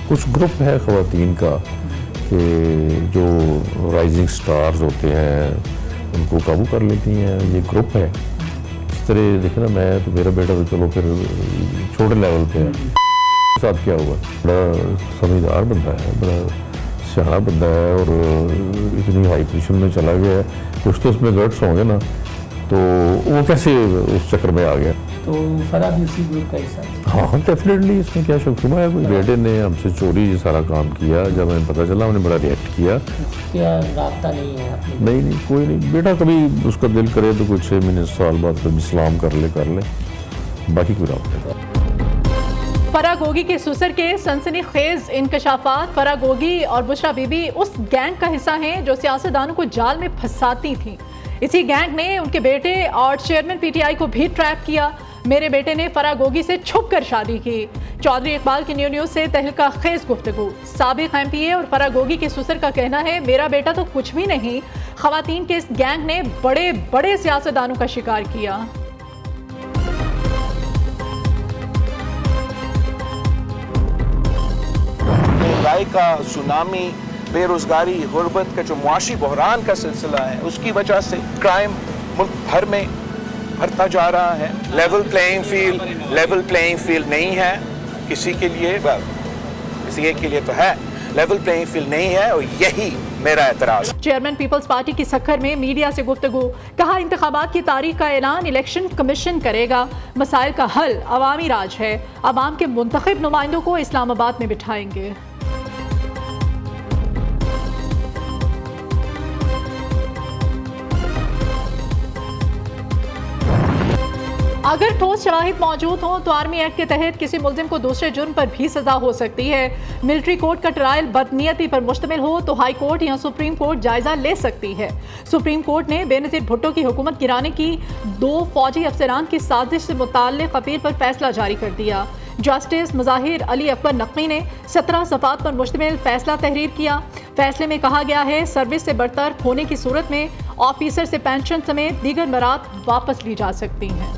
कुछ ग्रुप है ख़वातीन का कि जो राइजिंग स्टार्स होते हैं उनको काबू कर लेती हैं, ये ग्रुप है। इस तरह देखे ना, मैं तो मेरा बेटा तो चलो फिर छोटे लेवल पे है, साथ क्या हुआ, बड़ा समझदार बंदा है, बड़ा सियाना बंदा है और इतनी हाई पोजीशन में चला गया है, कुछ तो उसमें गट्स होंगे ना, तो वो कैसे उस चक्कर में आ गया। तो फराह भी उसी ग्रुप का हिस्सा है। हाँ डेफिनेटली, इसमें क्या शुक्र है, कोई बेटे ने हमसे चोरी ये सारा काम किया, जब हमें पता चला हमने बड़ा रिएक्ट किया। क्या राब्ता नहीं है आपने? नहीं कोई नहीं, बेटा कभी उसका दिल करे तो कुछ 6 महीने साल बाद कभी इस्लाम कर ले, बाकी कोई राब्ता नहीं। फराह गोगी के सुसर के सनसनीखेज इंकशाफात। फराह गोगी और बुशरा बीबी उस गैंग का हिस्सा हैं जो सियासतदानों को जाल में फंसाती थी। इसी गैंग ने उनके बेटे और चेयरमैन पीटीआई को भी ट्रैप किया। मेरे बेटे ने फराह गोगी से छुप कर शादी की। चौधरी इकबाल की न्यूज़ से तहलका खेज गुफ्तगू। साबिक एमपीए और फराह गोगी के सुसर का कहना है, मेरा बेटा तो कुछ भी नहीं, खवातीन के इस गैंग ने बड़े बड़े सियासतदानों का शिकार किया। महंगाई का सुनामी, बेरोजगारी, गुर्बत का जो मुआशी बहरान का सिलसिला है, उसकी वजह से क्राइम मुल्क भर में बढ़ता जा रहा है। लेवल प्लेइंग फील्ड नहीं है किसी के लिए, किसी एक के लिए तो है, लेवल प्लेइंग फील्ड नहीं है और यही मेरा एतराज। चेयरमैन पीपल्स पार्टी की सक्खर में मीडिया से गुफ्तगू। कहा, इंतखाबात की तारीख का ऐलान इलेक्शन कमीशन करेगा। मसाइल का हल अवामी राज है, अवाम के मुंतखब नुमाइंदों को इस्लामाबाद में बिठाएंगे। अगर ठोस शवाहिद मौजूद हों तो आर्मी एक्ट के तहत किसी मुल्जिम को दूसरे जुर्म पर भी सजा हो सकती है। मिलिट्री कोर्ट का ट्रायल बदनीयती पर मुश्तमिल हो तो हाई कोर्ट या सुप्रीम कोर्ट जायजा ले सकती है। सुप्रीम कोर्ट ने बेनज़ीर भुट्टो की हुकूमत गिराने की 2 फौजी अफसरान की साजिश से मुताल्लिक़ अपील पर फैसला जारी कर दिया। जस्टिस मुज़ाहिर अली अकबर नकवी ने 17 सफ़ात पर मुश्तमिल फैसला तहरीर किया। फैसले में कहा गया है, सर्विस से बरतरफ होने की सूरत में ऑफिसर से पेंशन समेत दीगर मराद वापस ली जा सकती हैं।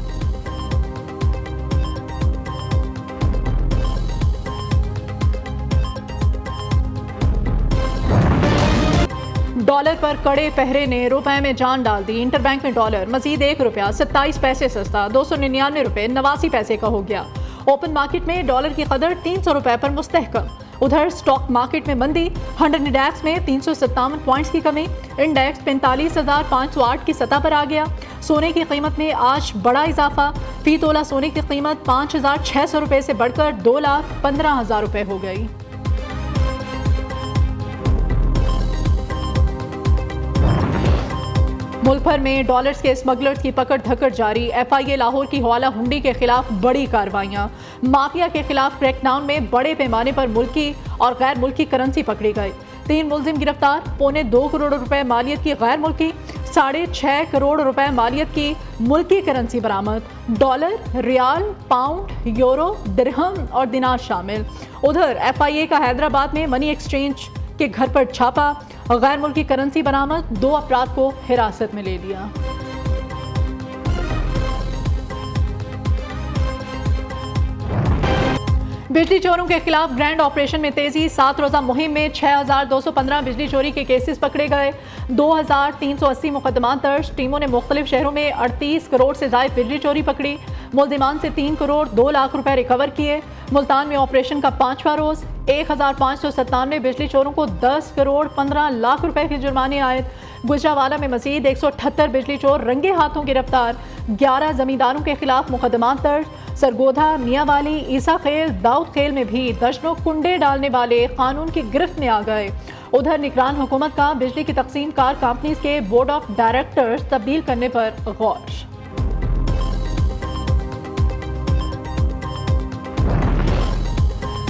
डॉलर पर कड़े पहरे ने रुपए में जान डाल दी। इंटरबैंक में डॉलर मजीद 1 रुपया 27 पैसे सस्ता 299 रुपये 89 पैसे का हो गया। ओपन मार्केट में डॉलर की कदर 300 रुपये पर मुस्तहकम। उधर स्टॉक मार्केट में मंदी, 100 इंडेक्स में 357 पॉइंट्स की कमी, इंडेक्स 45,508 की सतह पर आ गया। सोने की कीमत में आज बड़ा इजाफा, फी तोला सोने की कीमत 5,600 रुपये से बढ़कर 2,15,000 रुपये हो गई। मुल्क भर में डॉलर्स के स्मगलर्स की पकड़ धकड़ जारी। FIA लाहौर की हवाला हुंडी के खिलाफ बड़ी कार्रवाइयां। माफिया के खिलाफ क्रैकडाउन में बड़े पैमाने पर मुल्की और गैर मुल्की करेंसी पकड़ी गई। 3 मुलजिम गिरफ्तार। 2.25 करोड़ रुपए मालियत की गैर मुल्की, 6.5 करोड़ रुपए मालियत की मुल्की करेंसी बरामद। डॉलर, रियाल, पाउंड, यूरो, दिरहम और दिनार शामिल। उधर FIA का हैदराबाद में मनी एक्सचेंज के घर पर छापा, गैर मुल्की करेंसी बरामद, 2 अफराद को हिरासत में ले लिया। बिजली चोरों के खिलाफ ग्रैंड ऑपरेशन में तेजी। 7 रोजा मुहिम में 6,215 बिजली चोरी के केसेस पकड़े गए। 2,380 मुकदमात दर्ज। टीमों ने मुख्तलिफ शहरों में 38 करोड़ से ज्यादा बिजली चोरी पकड़ी। मुल्जिमान से 3 करोड़ 2 लाख रुपए रिकवर किए। मुल्तान में ऑपरेशन का 5वां रोज 1,597 बिजली चोरों को 10 करोड़ 15 लाख रुपए के जुर्माने आयद। गुजरावाला में मजीद 178 बिजली चोर रंगे हाथों गिरफ्तार। 11 जमींदारों के खिलाफ मुकदमात दर्ज। सरगोधा, मियाँवाली, ईसा खेल, दाऊद खेल में भी दर्जनों कुंडे डालने वाले कानून की गिरफ्त में आ गए। उधर निगरान हुकूमत का बिजली की तकसीम कार कंपनीज के बोर्ड ऑफ डायरेक्टर्स तब्दील करने पर गौर।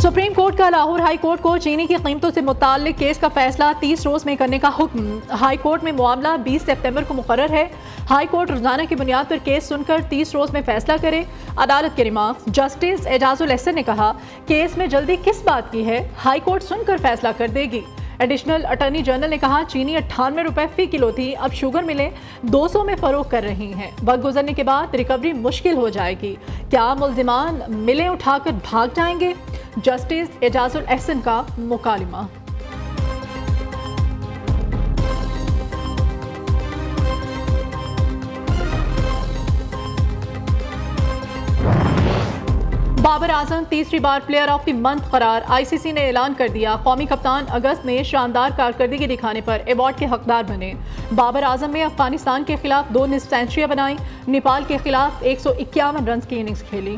सुप्रीम कोर्ट का लाहौर हाई कोर्ट को चीनी की कीमतों से मुताल्लिक केस का फैसला 30 रोज में करने का हुक्म। हाई कोर्ट में मामला 20 सितंबर को मुकर्रर है। हाई कोर्ट रोजाना की बुनियाद पर केस सुनकर 30 रोज में फैसला करे। अदालत के रिमार्क्स। जस्टिस एजाजुल एहसन ने कहा, केस में जल्दी किस बात की है, हाई कोर्ट सुनकर फैसला कर देगी। एडिशनल अटॉर्नी जनरल ने कहा चीनी 98 रुपए फी किलो थी, अब शुगर मिलें 200 में फरोख्त कर रही हैं। वक्त गुजरने के बाद रिकवरी मुश्किल हो जाएगी। क्या मुल्जिमान मिलें उठाकर भाग जाएंगे? जस्टिस एजाजुल एहसन का मुकालिमा। बाबर आजम तीसरी बार प्लेयर ऑफ द मंथ करार। आईसीसी ने ऐलान कर दिया, कौमी कप्तान अगस्त में शानदार कारकर्दगी दिखाने पर अवार्ड के हकदार बने। बाबर आजम ने अफगानिस्तान के खिलाफ 2 निस्फ सेंचुरियां बनाई, नेपाल के खिलाफ 151 रन की इनिंग्स खेली।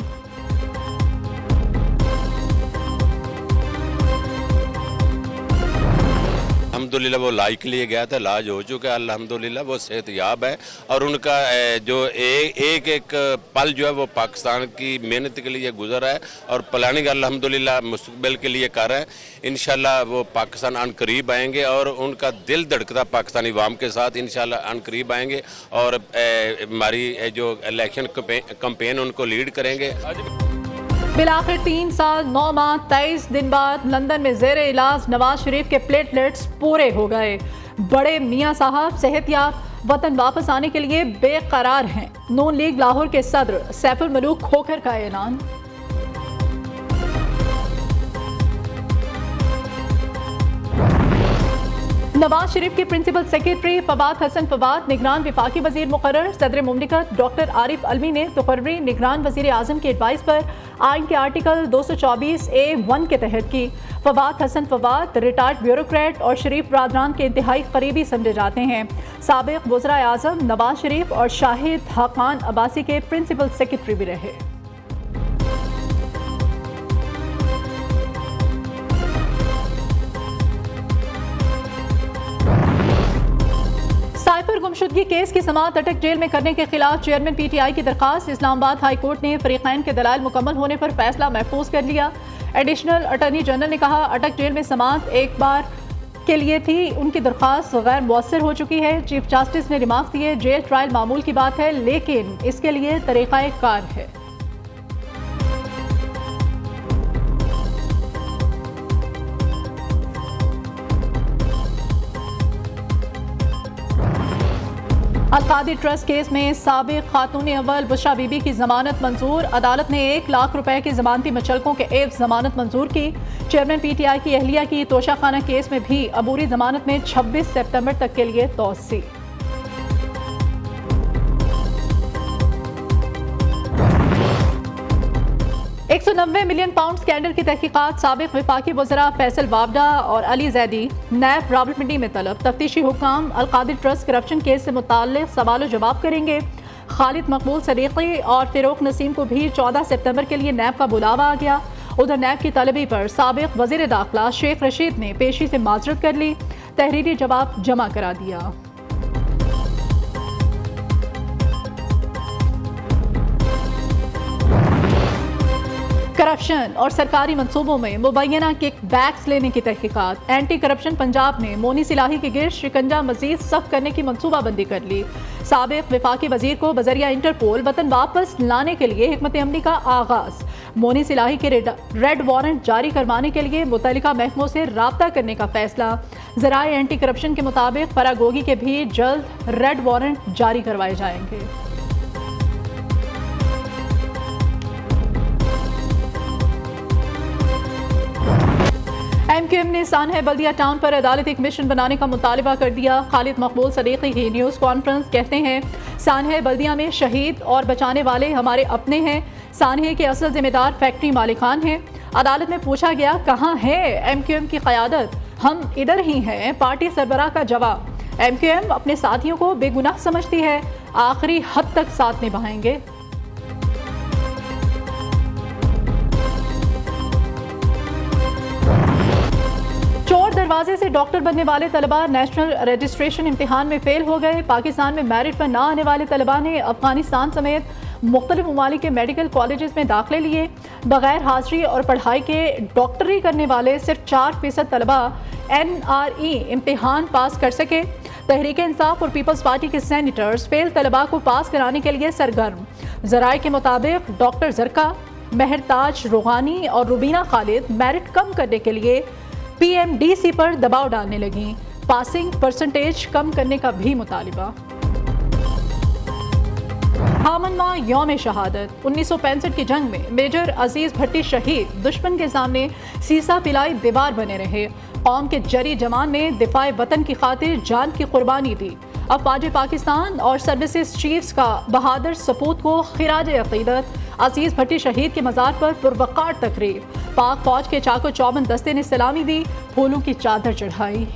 अल्हम्दुलिल्लाह वो इलाज के लिए गया था, इलाज हो चुका है अल्हम्दुलिल्लाह, वो सेहतयाब है और उनका जो एक एक पल जो है वो पाकिस्तान की मेहनत के लिए गुजरा है और प्लानिंग अल्हम्दुलिल्लाह मुस्तकबिल के लिए कर रहे हैं। इंशाल्लाह वो पाकिस्तान अनकरीब आएंगे और उनका दिल धड़कता पाकिस्तानी अवाम के साथ इंशाल्लाह अनकरीब आएंगे और हमारी जो इलेक्शन कैंपेन उनको लीड करेंगे। बिलाखिर 3 साल 9 माह 23 दिन बाद लंदन में ज़ेर इलाज नवाज शरीफ के प्लेटलेट्स पूरे हो गए। बड़े मियां साहब सेहतयाब, वतन वापस आने के लिए बेकरार हैं। नून लीग लाहौर के सदर सैफुल मलूक खोखर का ऐलान। नवाज शरीफ के प्रिंसिपल सेक्रेटरी फवाद हसन फवाद निगरान विफाकी वजीर मुकर्रर। सदर मुमलिकत डॉक्टर आरिफ अलवी ने तकर्री निगरान वजीर आजम की एडवाइस पर आइन के आर्टिकल 224A(1) के तहत की। फवाद हसन फवाद रिटायर्ड ब्यूरोक्रेट और शरीफ बरादरान के इंतहाई करीबी समझे जाते हैं। साबिक वज़रा आज़म नवाज शरीफ और शाहिद हाकान अब्बासी के प्रिंसिपल सेक्रेटरी भी रहे। साइफर गुमशुदगी केस की समाअत अटक जेल में करने के खिलाफ चेयरमैन पीटीआई की दरखास्त। इस्लामाबाद हाई कोर्ट ने फरीकैन के दलाइल मुकम्मल होने पर फैसला महफूज कर लिया। एडिशनल अटॉर्नी जनरल ने कहा अटक जेल में समाअत एक बार के लिए थी, उनकी दरखास्त गैर मुअस्सर हो चुकी है। चीफ जस्टिस ने रिमार्क दिए जेल ट्रायल मामूल की बात है लेकिन इसके लिए तरीक़ाए कार है। अलकादिर ट्रस्ट केस में साबिक खातून अव्वल बुशरा बीबी की जमानत मंजूर। अदालत ने 1 लाख रुपए की जमानती मुचलकों के एवज जमानत मंजूर की। चेयरमैन पीटीआई की अहलिया की तोशाखाना केस में भी अबूरी जमानत में 26 सितंबर तक के लिए तौसी। £190 मिलियन स्कैंडल की तहकीकात। साबिक वफाकी वज़रा फैसल वावडा और अली जैदी नैब रावलपिंडी में तलब। तफ्तीशी हुकाम अलकादिर ट्रस्ट करप्शन केस से मुताल्लिक सवाल जवाब करेंगे। खालिद मकबूल सदीकी और फिरोक नसीम को भी 14 सितंबर के लिए नैब का बुलावा आ गया। उधर नैब की तलबी पर साबिक वज़ीर दाखिला शेख रशीद ने पेशी से माजरत कर ली, तहरीरी जवाब जमा करा दिया। करप्शन और सरकारी मंसूबों में मुबैना किक बैक्स लेने की तहकीकात। एंटी करप्शन पंजाब ने मोनी सिलाही के गिर शिकंजा मजीद सख्त करने की मनसूबाबंदी कर ली। साबिक वफाकी वजीर को बजरिया इंटरपोल वतन वापस लाने के लिए हिकमत अमली का आगाज। मोनी सिलाही के रेड वारंट जारी करवाने के लिए मुतल्लिका महकमों से राब्ता करने का फैसला। ज़राए एंटी करप्शन के मुताबिक फरागोगी के भी जल्द रेड वारंट जारी करवाए जाएंगे। MQM ने सानहा बल्दिया टाउन पर अदालती कमीशन बनाने का मुतालबा कर दिया। खालिद मकबूल सदीकी की न्यूज़ कॉन्फ्रेंस कहते हैं सानहा बल्दिया में शहीद और बचाने वाले हमारे अपने हैं। सानहे के असल जिम्मेदार फैक्ट्री मालिकान हैं। अदालत में पूछा गया कहाँ है MQM की क़यादत, हम इधर ही हैं। पार्टी सरबराह का जवाब MQM अपने साथियों को बेगुनाह समझती है, आखिरी हद तक साथ निभाएंगे। चोर दरवाजे से डॉक्टर बनने वाले तलबा नेशनल रजिस्ट्रेशन इम्तिहान में फेल हो गए। पाकिस्तान में मेरिट पर ना आने वाले तलबा ने अफगानिस्तान समेत मुख्तलिफ ममालिक के मेडिकल कॉलेजेस में दाखिले लिए। बगैर हाजिरी और पढ़ाई के डॉक्टरी करने वाले सिर्फ 4% तलबा NRE इम्तिहान पास कर सके। तहरीक इंसाफ और पीपल्स पार्टी के सेनेटर्स फेल तलबा को पास कराने के लिए सरगर्म। ज़राए के मुताबिक डॉक्टर जरका, महरताज रोहानी और रुबीना खालिद मेरिट कम करने के लिए PMDC पर दबाव डालने लगी। पासिंग परसेंटेज कम करने का भी मुतालिबा। हामनमा यौम शहादत 1965 की जंग में मेजर अजीज भट्टी शहीद दुश्मन के सामने सीसा पिलाई दीवार बने रहे। कौम के जरी जवान ने दिफाए वतन की खातिर जान की कुर्बानी दी। अफवाज पाकिस्तान और सर्विसेज चीफ्स का बहादुर सपूत को खिराज अकीदत। अजीज भट्टी शहीद के मज़ार पर पुरवकार तकरीब। पाक फौज के चाको चौबंद दस्ते ने सलामी दी, फूलों की चादर चढ़ाई।